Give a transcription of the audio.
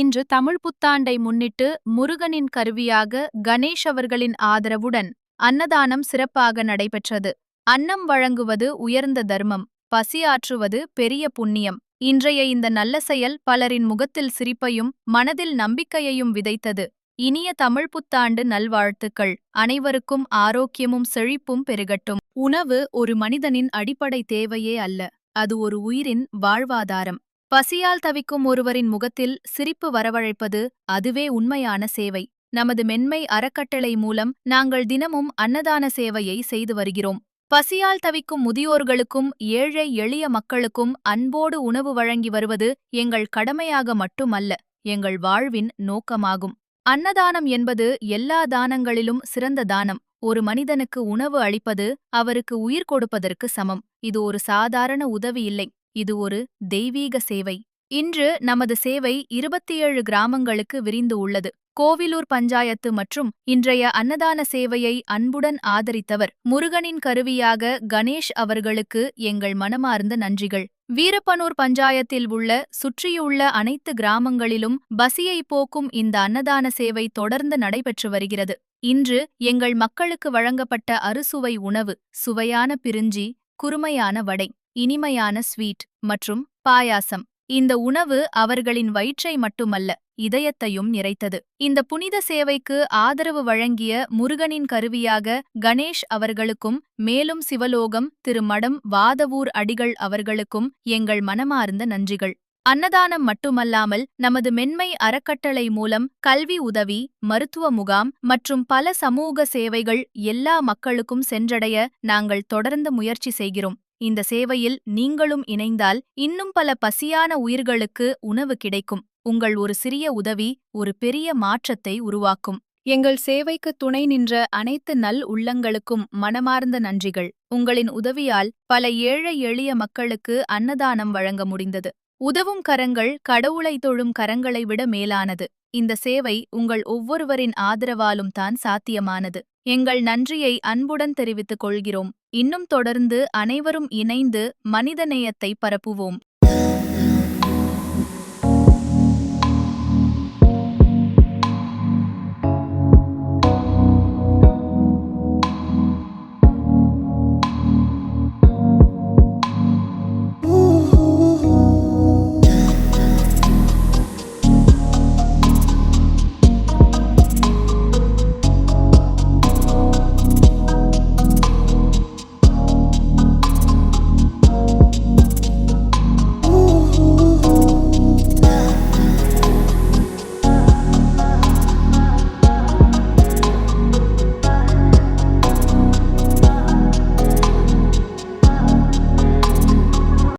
இன்று தமிழ் புத்தாண்டை முன்னிட்டு முருகனின் கருவியாக கணேஷ் அவர்களின் ஆதரவுடன் அன்னதானம் சிறப்பாக நடைபெற்றது. அன்னம் வழங்குவது உயர்ந்த தர்மம், பசியாற்றுவது பெரிய புண்ணியம். இன்றைய இந்த நல்ல செயல் பலரின் முகத்தில் சிரிப்பையும் மனதில் நம்பிக்கையையும் விதைத்தது. இனிய தமிழ் புத்தாண்டு நல்வாழ்த்துக்கள். அனைவருக்கும் ஆரோக்கியமும் செழிப்பும் பெருகட்டும். உணவு ஒரு மனிதனின் அடிப்படை தேவையே அல்ல, அது ஒரு உயிரின் வாழ்வாதாரம். பசியால் தவிக்கும் ஒருவரின் முகத்தில் சிரிப்பு வரவழைப்பது அதுவே உண்மையான சேவை. நமது மென்மை அறக்கட்டளை மூலம் நாங்கள் தினமும் அன்னதான சேவையை செய்து வருகிறோம். பசியால் தவிக்கும் முதியோர்களுக்கும் ஏழை எளிய மக்களுக்கும் அன்போடு உணவு வழங்கி வருவது எங்கள் கடமையாக மட்டுமல்ல, எங்கள் வாழ்வின் நோக்கமாகும். அன்னதானம் என்பது எல்லா தானங்களிலும் சிறந்த தானம். ஒரு மனிதனுக்கு உணவு அளிப்பது அவருக்கு உயிர் கொடுப்பதற்கு சமம். இது ஒரு சாதாரண உதவி இல்லை, இது ஒரு தெய்வீக சேவை. இன்று நமது சேவை 27 கிராமங்களுக்கு விரிந்து உள்ளது. கோவிலூர் பஞ்சாயத்து மற்றும் இன்றைய அன்னதான சேவையை அன்புடன் ஆதரித்தவர் முருகனின் கருவியாக கணேஷ் அவர்களுக்கு எங்கள் மனமார்ந்த நன்றிகள். வீரப்பனூர் பஞ்சாயத்தில் உள்ள சுற்றியுள்ள அனைத்து கிராமங்களிலும் பசியை போக்கும் இந்த அன்னதான சேவை தொடர்ந்து நடைபெற்று வருகிறது. இன்று எங்கள் மக்களுக்கு வழங்கப்பட்ட அறுசுவை உணவு, சுவையான பிரிஞ்சி, குறுமையான வடை, இனிமையான ஸ்வீட் மற்றும் பாயாசம். இந்த உணவு அவர்களின் வயிற்றை மட்டுமல்ல, இதயத்தையும் நிறைத்தது. இந்த புனித சேவைக்கு ஆதரவு வழங்கிய முருகனின் கருவியாக கணேஷ் அவர்களுக்கும் மேலும் சிவலோகம் திரு மடம் வாதவூர் அடிகள் அவர்களுக்கும் எங்கள் மனமார்ந்த நன்றிகள். அன்னதானம் மட்டுமல்லாமல் நமது மென்மை அறக்கட்டளை மூலம் கல்வி உதவி, மருத்துவ முகாம் மற்றும் பல சமூக சேவைகள் எல்லா மக்களுக்கும் சென்றடைய நாங்கள் தொடர்ந்து முயற்சி செய்கிறோம். இந்த சேவையில் நீங்களும் இணைந்தால் இன்னும் பல பசியான உயிர்களுக்கு உணவு கிடைக்கும். உங்கள் ஒரு சிறிய உதவி ஒரு பெரிய மாற்றத்தை உருவாக்கும். எங்கள் சேவைக்கு துணை நின்ற அனைத்து நல் உள்ளங்களுக்கும் மனமார்ந்த நன்றிகள். உங்களின் உதவியால் பல ஏழை எளிய மக்களுக்கு அன்னதானம் வழங்க முடிந்தது. உதவும் கரங்கள் கடவுளை தொழும் கரங்களை விட மேலானது. இந்த சேவை உங்கள் ஒவ்வொருவரின் ஆதரவாலும் தான் சாத்தியமானது. எங்கள் நன்றியை அன்புடன் தெரிவித்துக் கொள்கிறோம். இன்னும் தொடர்ந்து அனைவரும் இணைந்து மனிதநேயத்தை பரப்புவோம்.